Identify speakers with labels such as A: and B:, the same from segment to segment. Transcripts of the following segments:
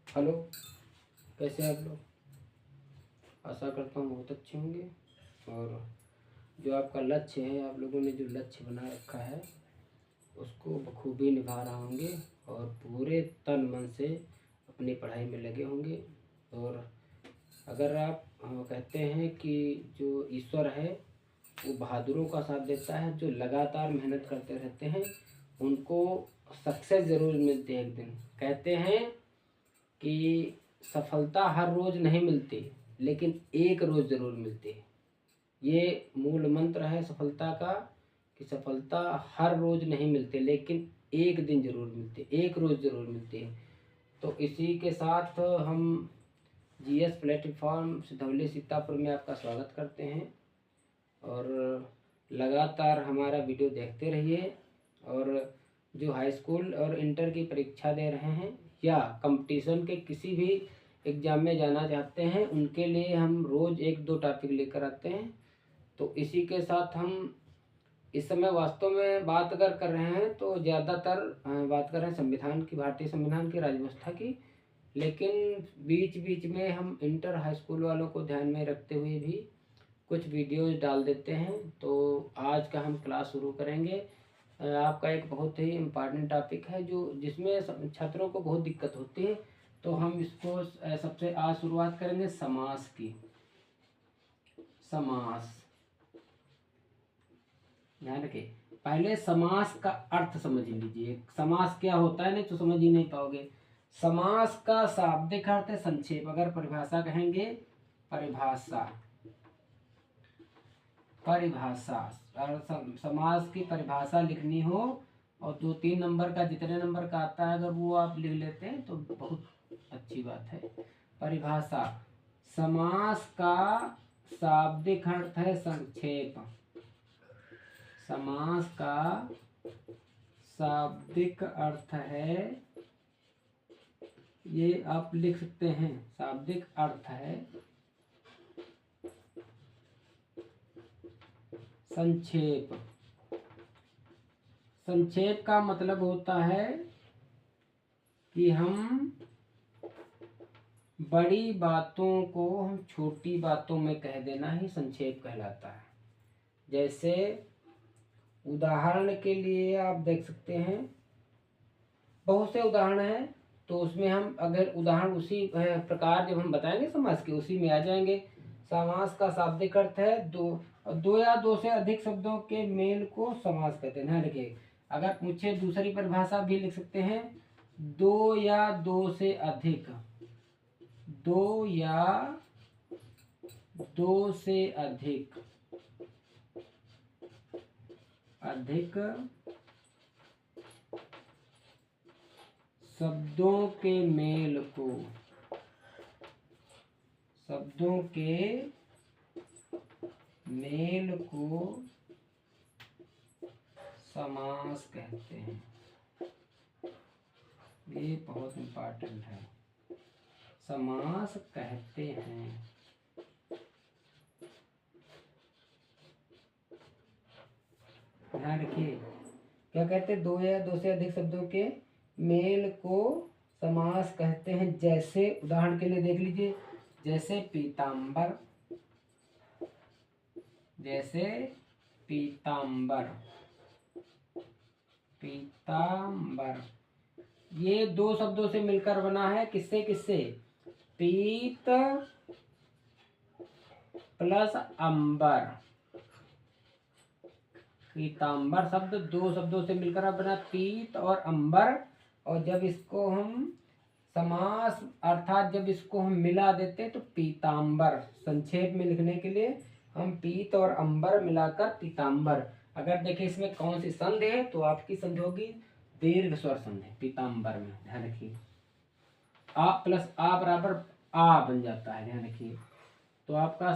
A: Hello, कैसे हैं आप लोग? आशा करता हूँ बहुत अच्छे होंगे। और जो आपका लक्ष्य है, आप लोगों ने जो लक्ष्य बना रखा है उसको बखूबी निभा रहे होंगे और पूरे तन मन से अपनी पढ़ाई में लगे होंगे। और अगर आप कहते हैं कि जो ईश्वर है वो बहादुरों का साथ देता है, जो लगातार मेहनत करते रहते हैं उनको सक्सेस ज़रूर मिलती है एक दिन। कहते हैं कि सफलता हर रोज़ नहीं मिलती, लेकिन एक रोज़ ज़रूर मिलती है। ये मूल मंत्र है सफलता का, कि सफलता हर रोज़ नहीं मिलती, लेकिन एक दिन ज़रूर मिलती है, एक रोज़ ज़रूर मिलती है। तो इसी के साथ हम जीएस प्लेटफॉर्म सिधौली सीतापुर में आपका स्वागत करते हैं। और लगातार हमारा वीडियो देखते रहिए। और जो हाई स्कूल और इंटर की परीक्षा दे रहे हैं या कंपटीशन के किसी भी एग्ज़ाम में जाना चाहते हैं, उनके लिए हम रोज़ एक दो टॉपिक लेकर आते हैं। तो इसी के साथ हम इस समय वास्तव में बात अगर कर रहे हैं तो ज़्यादातर बात कर रहे हैं संविधान की, भारतीय संविधान की, राज्य व्यवस्था की। लेकिन बीच बीच में हम इंटर हाई स्कूल वालों को ध्यान में रखते हुए भी कुछ वीडियोज डाल देते हैं। तो आज का हम क्लास शुरू करेंगे। आपका एक बहुत ही इम्पॉर्टेंट टॉपिक है जो जिसमें छात्रों को बहुत दिक्कत होती है। तो हम इसको सबसे आज शुरुआत करेंगे समास की। समास, ध्यान रखिए। पहले समास का अर्थ समझ लीजिए, समास क्या होता है, नहीं तो समझ ही नहीं पाओगे। समास का शाब्दिक अर्थ है संक्षेप। अगर परिभाषा कहेंगे, परिभाषा, परिभाषा, और समास की परिभाषा लिखनी हो और 2-3 नंबर का, जितने नंबर का आता है अगर वो आप लिख लेते हैं तो बहुत अच्छी बात है। परिभाषा, समास का शाब्दिक अर्थ है संक्षेप। समास का शाब्दिक अर्थ है, ये आप लिख सकते हैं, शाब्दिक अर्थ है संक्षेप। संक्षेप का मतलब होता है कि हम बड़ी बातों को हम छोटी बातों में कह देना ही संक्षेप कहलाता है। जैसे उदाहरण के लिए आप देख सकते हैं, बहुत से उदाहरण हैं, तो उसमें हम अगर उदाहरण उसी प्रकार जब हम बताएंगे समास के, उसी में आ जाएंगे। समास का शाब्दिक अर्थ है दो या दो से अधिक शब्दों के मेल को समास कहते हैं। देखिए, अगर पूछे दूसरी परिभाषा भी लिख सकते हैं, दो या दो से अधिक, दो या दो से अधिक शब्दों के मेल को, शब्दों के मेल को समास कहते हैं। ये बहुत इम्पोर्टेंट है, समास कहते हैं। ध्यान रखिए, क्या कहते हैं, दो या दो से अधिक शब्दों के मेल को समास कहते हैं। जैसे उदाहरण के लिए देख लीजिए, जैसे पीताम्बर, जैसे पीताम्बर, पीताम्बर, ये दो शब्दों से मिलकर बना है। किससे किससे? पीत प्लस अंबर। पीताम्बर शब्द दो शब्दों से मिलकर बना, पीत और अंबर। और जब इसको हम समास अर्थात जब इसको हम मिला देते तो पीताम्बर, संक्षेप में लिखने के लिए हम पीत और अंबर मिलाकर पीताम्बर। अगर देखें इसमें कौन सी संधि है, तो आपकी संधि होगी दीर्घ स्वर संधि पीताम्बर में। ध्यान रखिए, आ प्लस आ बराबर आ बन जाता है। ध्यान रखिए, तो आपका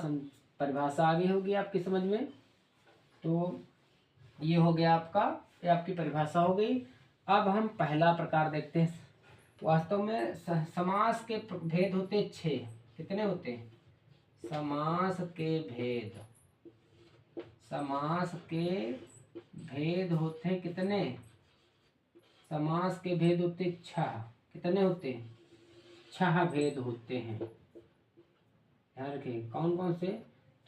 A: परिभाषा आगे होगी आपकी समझ में। तो ये हो गया आपका, ये आपकी परिभाषा हो गई। अब हम पहला प्रकार देखते हैं। वास्तव में समास के भेद होते 6। कितने होते हैं? समास के भेद, समास के भेद होते कितने? समास के भेद होते 6। कितने होते हैं? छह भेद होते हैं। ध्यान रखें कौन कौन से।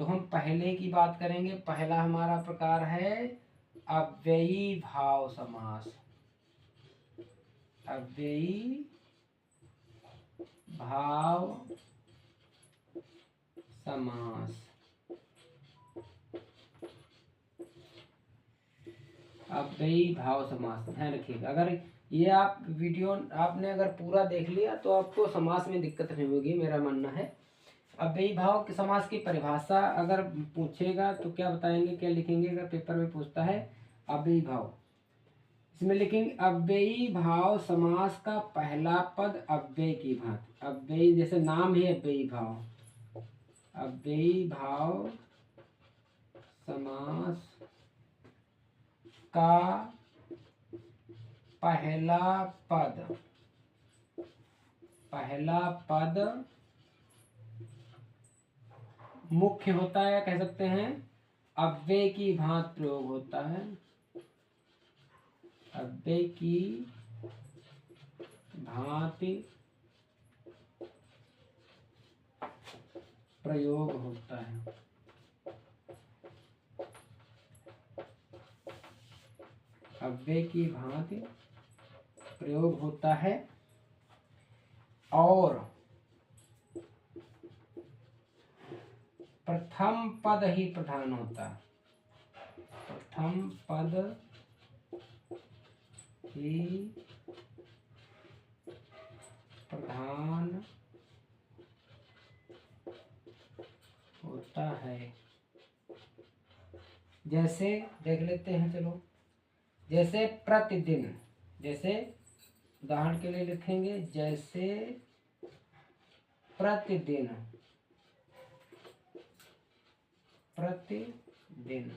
A: तो हम पहले की बात करेंगे। पहला हमारा प्रकार है अव्ययी भाव समास। अव्ययी भाव समास। अव्ययी भाव समास ध्यान रखिएगा। अगर ये आप वीडियो आपने अगर पूरा देख लिया तो आपको समास में दिक्कत नहीं होगी, मेरा मानना है। अव्ययी भाव के समास की परिभाषा अगर पूछेगा तो क्या बताएंगे, क्या लिखेंगे अगर पेपर में पूछता है अव्ययी भाव, इसमें लिखेंगे अव्ययी भाव समास का पहला पद अव्यय की भांति। अव्ययी जैसे नाम है अव्ययी भाव। अव्ययी भाव समास का पहला पद मुख्य होता है, कह सकते हैं अव्यय की भांति प्रयोग होता है। अव्यय की भांति प्रयोग होता है। अव्यय की भांति प्रयोग होता है और प्रथम पद ही प्रधान होता है। प्रथम पद ही प्रधान होता है। जैसे देख लेते हैं, चलो जैसे प्रतिदिन, जैसे उदाहरण के लिए लिखेंगे जैसे प्रतिदिन। प्रतिदिन।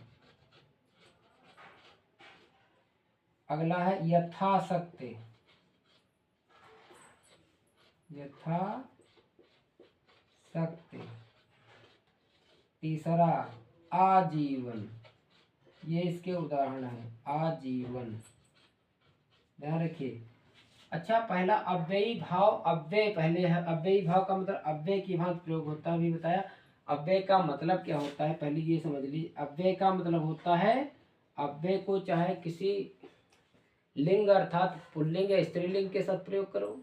A: अगला है यथाशक्ति। यथाशक्ति। तीसरा आजीवन। ये इसके उदाहरण है आजीवन। ध्यान रखिए। अच्छा पहला अव्ययी भाव, अव्यय पहले है। अव्ययी भाव का मतलब अव्यय की भांति प्रयोग होता है, अभी बताया। अव्यय का मतलब क्या होता है पहले ये समझ लीजिए। अव्यय का मतलब होता है अव्यय को चाहे किसी लिंग अर्थात पुल्लिंग या स्त्रीलिंग के साथ प्रयोग करो,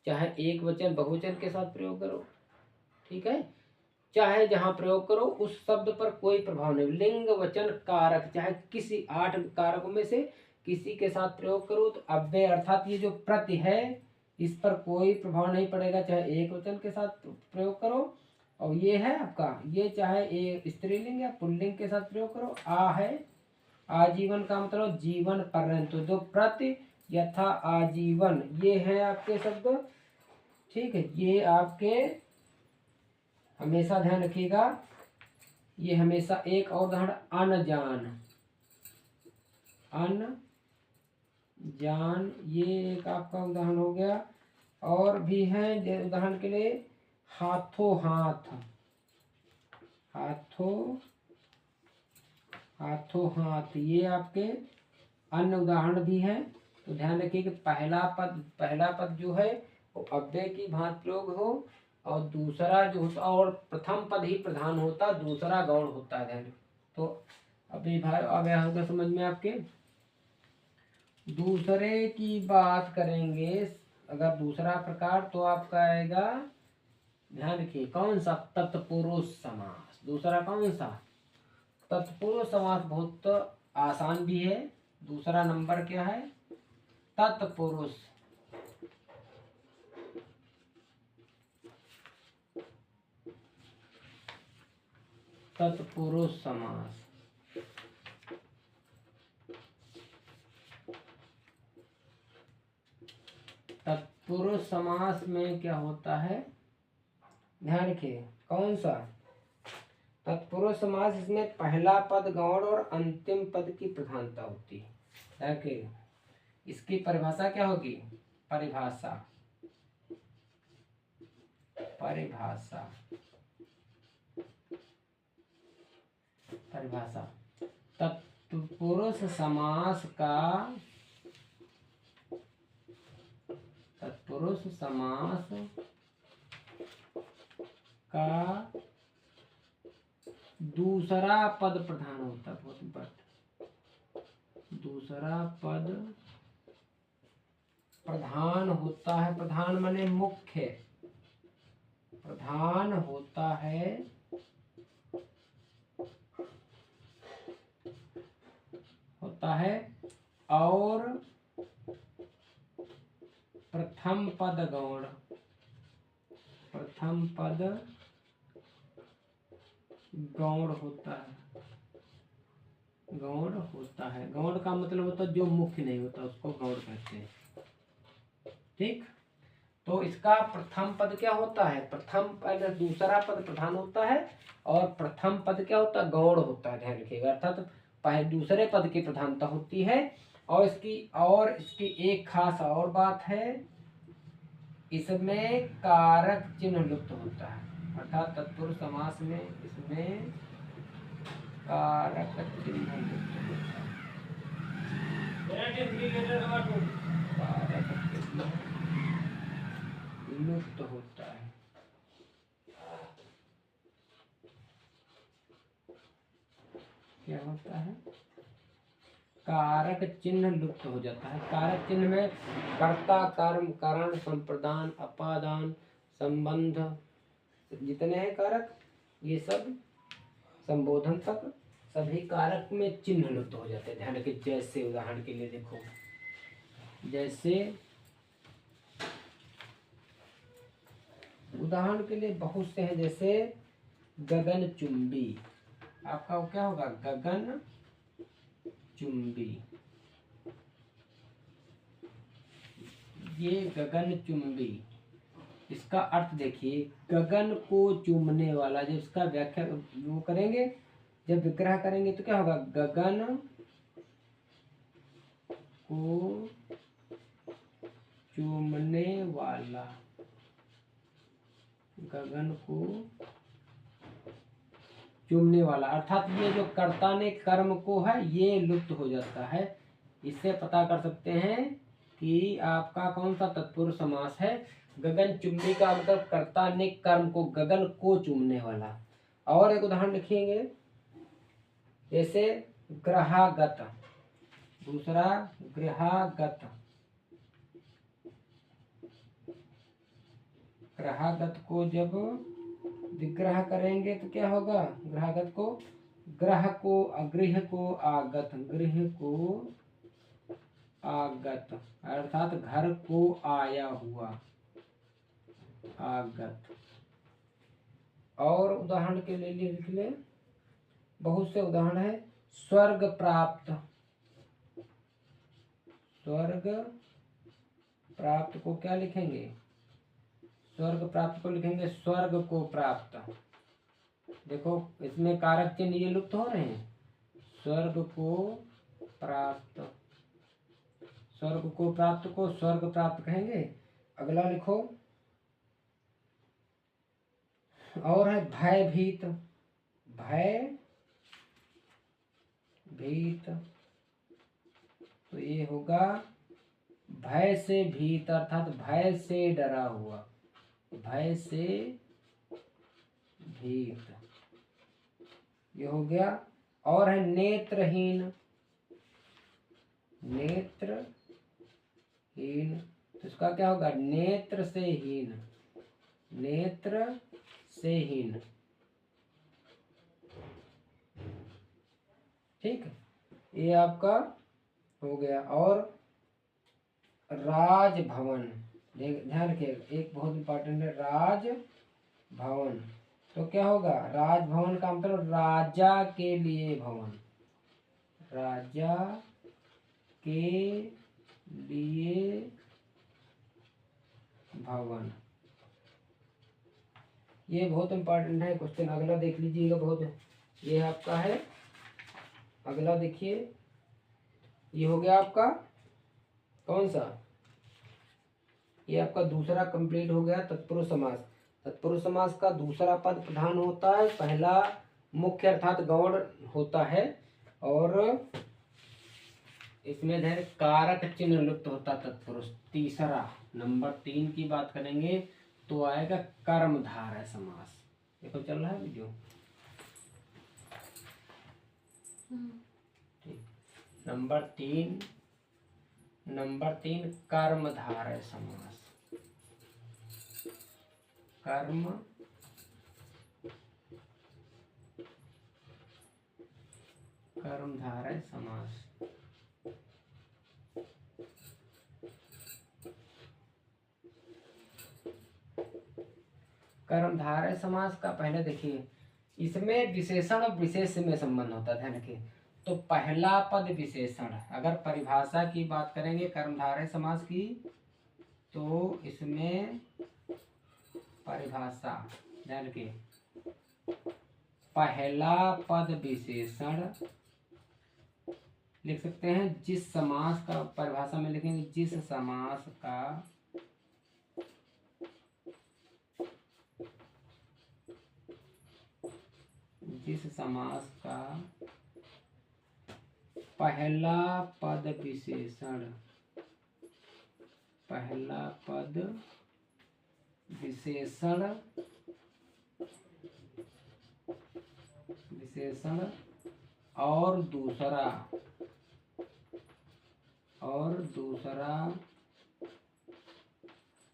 A: चाहे एक वचन बहुवचन के साथ प्रयोग करो, ठीक है, चाहे जहां प्रयोग करो उस शब्द पर कोई प्रभाव नहीं। लिंग वचन कारक चाहे किसी 8 कारकों में से किसी के साथ प्रयोग करो तो अव्यय अर्थात ये जो प्रति है इस पर कोई प्रभाव नहीं पड़ेगा, चाहे एक वचन के साथ प्रयोग करो। और ये है आपका, ये चाहे एक स्त्रीलिंग या पुल्लिंग के साथ प्रयोग करो। आ है आजीवन का मतलब जीवन पर्यंत, तो प्रति यथा आजीवन ये है आपके शब्द, ठीक है। ये आपके हमेशा ध्यान रखिएगा, ये हमेशा। एक और उदाहरण अनजान। अनजान ये एक आपका उदाहरण हो गया। और भी हैं उदाहरण के लिए हाथों हाथ। हाथों हाथ ये आपके अन्य उदाहरण भी हैं। तो ध्यान रखिए कि पहला पद जो है वो अव्यय की भांति प्रयोग हो और दूसरा जो होता और प्रथम पद ही प्रधान होता, दूसरा गौण होता है। ध्यान। तो अभी भाई अब यहाँ होगा समझ में आपके। दूसरे की बात करेंगे अगर दूसरा प्रकार तो आपका आएगा, ध्यान रखिए कौन सा, तत्पुरुष समास। दूसरा कौन सा, तत्पुरुष समास। बहुत आसान भी है। दूसरा नंबर क्या है, तत्पुरुष। तत्पुरुष समास। तत्पुरुष समास में क्या होता है, ध्यान रखिए कौन सा, तत्पुरुष समास। इसमें पहला पद गौण और अंतिम पद की प्रधानता होती है। देखिए इसकी परिभाषा क्या होगी, परिभाषा तत्पुरुष समास का तत्पुरुष समास का दूसरा पद प्रधान होता है। बहुत इंपॉर्टेंट, दूसरा पद प्रधान होता है। प्रधान माने मुख्य, प्रधान होता है और प्रथम पद गौण, प्रथम पद गौण होता है, गौण होता है। गौण का मतलब होता है जो मुख्य नहीं होता उसको गौण कहते हैं। ठीक, तो इसका प्रथम पद क्या होता है? प्रथम पद, दूसरा पद प्रधान होता है और प्रथम पद क्या होता है? गौण होता है। ध्यान रखिएगा, अर्थात पहले दूसरे पद की प्रधानता होती है। और इसकी एक खास और बात है, इसमें कारक चिन्ह लुप्त होता है। अर्थात तत्पुरुष समास में इसमें कारक चिन्ह लुप्त होता है। कारक चिन्ह लुप्त होता है। क्या होता है? कारक चिन्ह लुप्त हो जाता है। कारक चिन्ह में कर्ता, कर्म, कारण, संप्रदान, अपादान, संबंध, जितने हैं कारक, ये सब संबोधन तक सभी कारक में चिन्ह लुप्त हो जाते हैं। ध्यान रखिए, जैसे उदाहरण के लिए देखो, जैसे उदाहरण के लिए बहुत से हैं। जैसे गगन चुंबी, आपका क्या होगा? गगन चुंबी। ये गगन चुंबी, इसका अर्थ देखिए, गगन को चूमने वाला। जब इसका व्याख्या वो करेंगे, जब विग्रह करेंगे तो क्या होगा? गगन को चूमने वाला, गगन को चूमने वाला। अर्थात ये जो कर्ता ने कर्म को है ये लुप्त हो जाता है। इससे पता कर सकते हैं कि आपका कौन सा तत्पुरुष समास है। गगन चुंबी का मतलब कर्ता ने कर्म को, गगन को चूमने वाला। और एक उदाहरण लिखेंगे, जैसे ग्रहागत, दूसरा ग्रहागत। ग्रहागत को जब विग्रह करेंगे तो क्या होगा? ग्रहागत को, ग्रह को, गृह को आगत, गृह को आगत, अर्थात घर को आया हुआ, आगत। और उदाहरण के लिए लिख ले, बहुत से उदाहरण है। स्वर्ग प्राप्त, स्वर्ग प्राप्त को क्या लिखेंगे? स्वर्ग प्राप्त को लिखेंगे स्वर्ग को प्राप्त। देखो इसमें कारक चिन्ह ये लुप्त हो रहे हैं। स्वर्ग को प्राप्त, स्वर्ग को प्राप्त को स्वर्ग प्राप्त कहेंगे। अगला लिखो, और है भयभीत, भय भीत, तो ये होगा भय से भीत, अर्थात भय से डरा हुआ, भय से भीत, ये हो गया। और है नेत्रहीन, नेत्रहीन, तो इसका क्या होगा? नेत्र से हीन, नेत्र से हीन। ठीक, ये आपका हो गया। और राजभवन, ध्यान रखिए, एक बहुत इंपॉर्टेंट है राजभवन। तो क्या होगा? राजभवन का मतलब राजा के लिए भवन, राजा के लिए भवन। ये बहुत इंपॉर्टेंट है क्वेश्चन। अगला देख लीजिएगा, बहुत ये आपका है। अगला देखिए, ये हो गया आपका कौन सा? ये आपका दूसरा कंप्लीट हो गया, तत्पुरुष समास। तत्पुरुष समास का दूसरा पद प्रधान होता है, पहला मुख्य अर्थात गौण होता है, और इसमें धैर्य कारक चिन्ह लुप्त होता तत्पुरुष। तीसरा नंबर 3 की बात करेंगे तो आएगा कर्मधारय समास। देखो चल रहा है वीडियो। ठीक। नंबर 3 कर्मधारय समास। कर्मधारय समास। कर्मधारय समास का पहले देखिए, इसमें विशेषण और विशेष में संबंध होता है, ध्यान रखिए। तो पहला पद विशेषण, अगर परिभाषा की बात करेंगे कर्मधारय समास की, तो इसमें परिभाषा ध्यान रखिए, पहला पद विशेषण लिख सकते हैं। जिस समास का परिभाषा में लिखेंगे, जिस समास का पहला पद विशेषण और दूसरा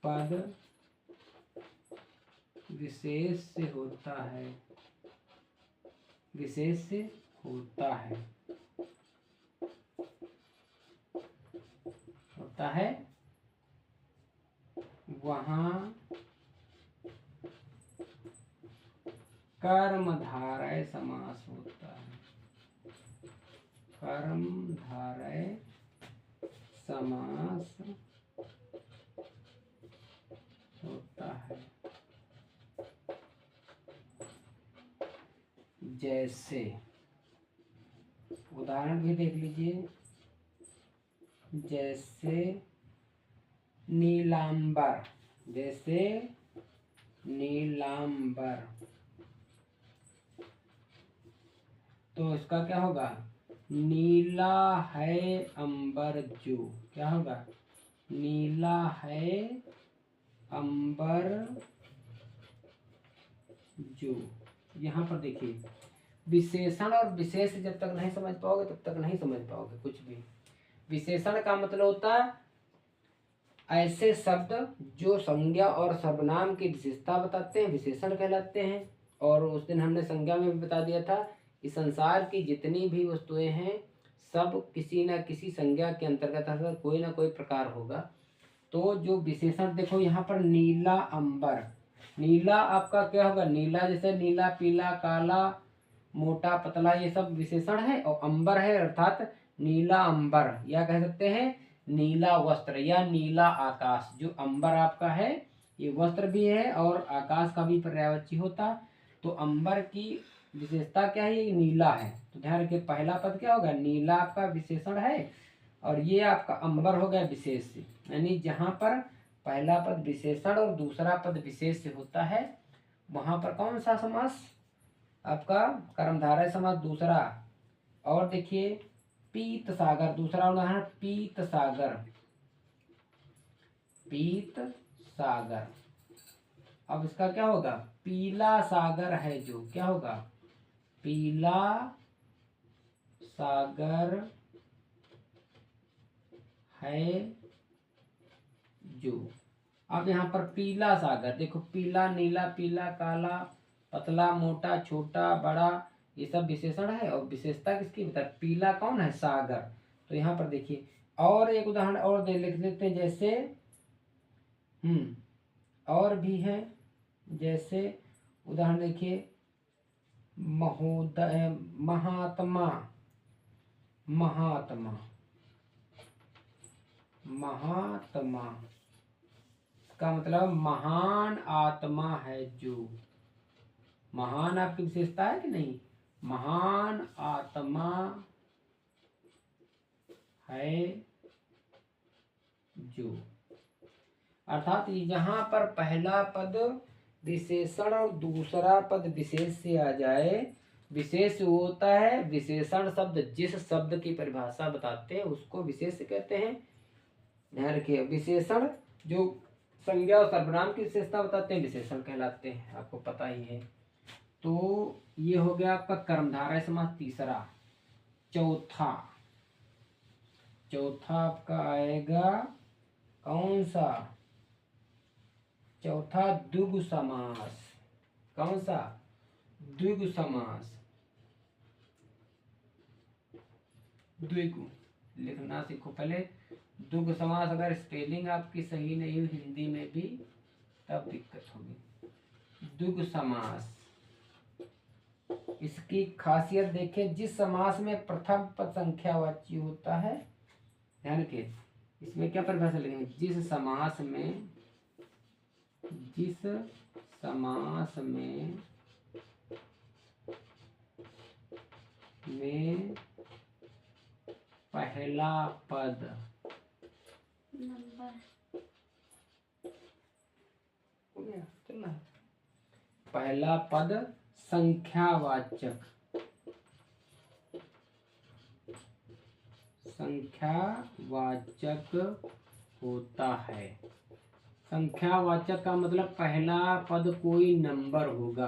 A: पद विशेष से होता है वहाँ कर्मधारय समास होता है। कर्मधारय समास होता है। जैसे उदाहरण भी देख लीजिए, जैसे नीलांबर, तो इसका क्या होगा? नीला है अंबर जो। क्या होगा? नीला है अंबर जो। यहाँ पर देखिए, विशेषण और विशेष जब तक नहीं समझ पाओगे तब तक नहीं समझ पाओगे कुछ भी। विशेषण का मतलब होता है ऐसे शब्द जो संज्ञा और सर्वनाम की विशेषता बताते हैं, विशेषण कहलाते हैं। और उस दिन हमने संज्ञा में भी बता दिया था कि संसार की जितनी भी वस्तुएं हैं सब किसी न किसी संज्ञा के अंतर्गत कोई ना कोई प्रकार होगा। तो जो विशेषण देखो यहाँ पर नीला अंबर, नीला आपका क्या होगा? नीला जैसे नीला, पीला, काला, मोटा, पतला, ये सब विशेषण है। और अंबर है अर्थात नीला अंबर, या कह सकते हैं नीला वस्त्र या नीला आकाश। जो अंबर आपका है ये वस्त्र भी है और आकाश का भी पर्यायवाची होता। तो अंबर की विशेषता क्या है? ये नीला है। तो ध्यान रखिए, पहला पद क्या होगा? नीला आपका विशेषण है और ये आपका अंबर हो गया विशेष से। यानी जहां पर पहला पद विशेषण और दूसरा पद विशेष से होता है वहां पर कौन सा समास? आपका कर्मधारय समास दूसरा। और देखिए पीत सागर, दूसरा उदाहरण पीत सागर। अब इसका क्या होगा? पीला सागर है जो। क्या होगा? पीला सागर है जो। अब यहाँ पर पीला सागर देखो, पीला, नीला, पीला, काला, पतला, मोटा, छोटा, बड़ा, ये सब विशेषण है। और विशेषता किसकी बता? पीला कौन है? सागर। तो यहाँ पर देखिए और एक उदाहरण और लिख लेते हैं। जैसे और भी है, जैसे उदाहरण देखिए महोदय, महात्मा का मतलब महान आत्मा है जो। महान आपकी विशेषता है कि नहीं? महान आत्मा है जो। अर्थात यहाँ पर पहला पद विशेषण और दूसरा पद विशेष से आ जाए विशेष वो होता है, विशेषण शब्द जिस शब्द की परिभाषा बताते हैं उसको विशेष कहते हैं। ध्यान रखिए, विशेषण जो संज्ञा और सर्वनाम की विशेषता बताते हैं विशेषण कहलाते हैं, आपको पता ही है। तो ये हो गया आपका कर्मधारय समास तीसरा। चौथा आपका आएगा कौन सा? चौथा द्विगु समास। कौन सा? द्विगु समास। द्विगु लिखना सीखो पहले। द्विगु समास अगर स्पेलिंग आपकी सही नहीं हुई हिंदी में भी तब दिक्कत होगी। द्विगु समास, इसकी खासियत देखें, जिस समास में प्रथम पद संख्यावाची होता है, ध्यान रखिए इसमें क्या परिभाषा लिखेंगे, जिस समास में पहला पद पहला पद संख्यावाचक होता है। संख्यावाचक का मतलब पहला पद कोई नंबर होगा।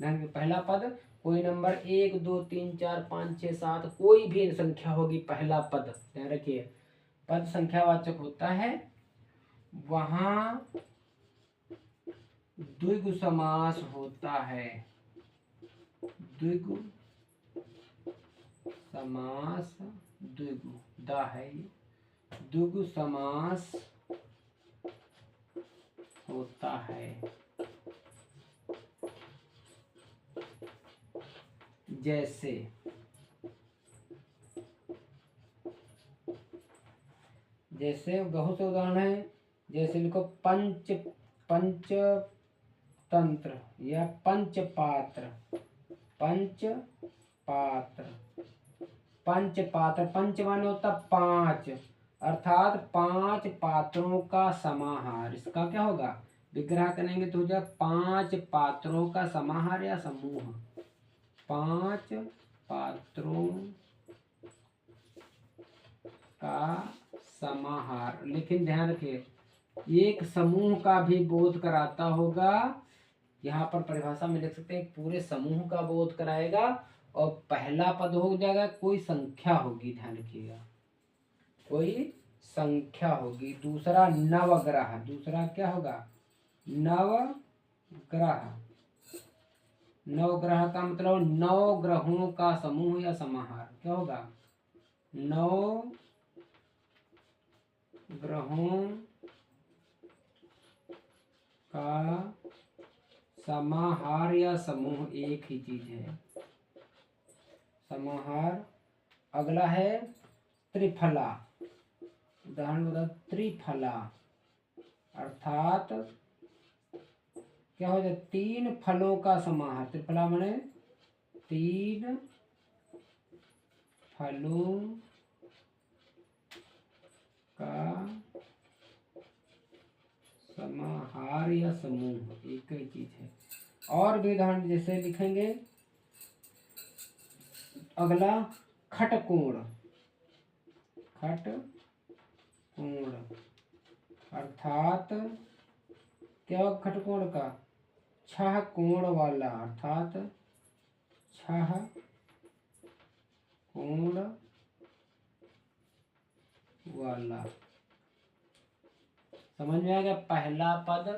A: पहला पद कोई नंबर 1 2 3 4 5 6 7 कोई भी संख्या होगी, पहला पद ध्यान रखिए पद संख्यावाचक होता है। वहां द्विगु समास होता है। द्विगु समास, द्विगु दा है ये, द्विगु समास होता है। जैसे बहुत से उदाहरण है, जैसे लिखो पंचतंत्र या पंचपात्र। पंच माने होता 5, अर्थात 5 पात्रों का समाहार। इसका क्या होगा, विग्रह करेंगे तो हो जाए 5 पात्रों का समाहार या समूह। 5 पात्रों का समाहार। लेकिन ध्यान रखिए एक समूह का भी बोध कराता होगा। यहाँ पर परिभाषा में लिख सकते हैं पूरे समूह का बोध कराएगा और पहला पद हो जाएगा कोई संख्या होगी। ध्यान रखिएगा कोई संख्या होगी। दूसरा नवग्रह, दूसरा क्या होगा, नवग्रह। नवग्रह का मतलब 9 ग्रहों का समूह या समाहार। क्या होगा, 9 ग्रहों का समाहार या समूह एक ही चीज है, समाहार। अगला है त्रिफला। उदाहरण बता, त्रिफला अर्थात क्या हो जाए 3 फलों का समाहार। त्रिफला माने 3 फलों का समाहार या समूह एक ही चीज है। और भी उदाहरण जैसे लिखेंगे, अगला खटकोण। खटकोण अर्थात क्या होगा, खटकोण का 6 कोण वाला, अर्थात 6 कोण वाला। समझ में आ गया, पहला पद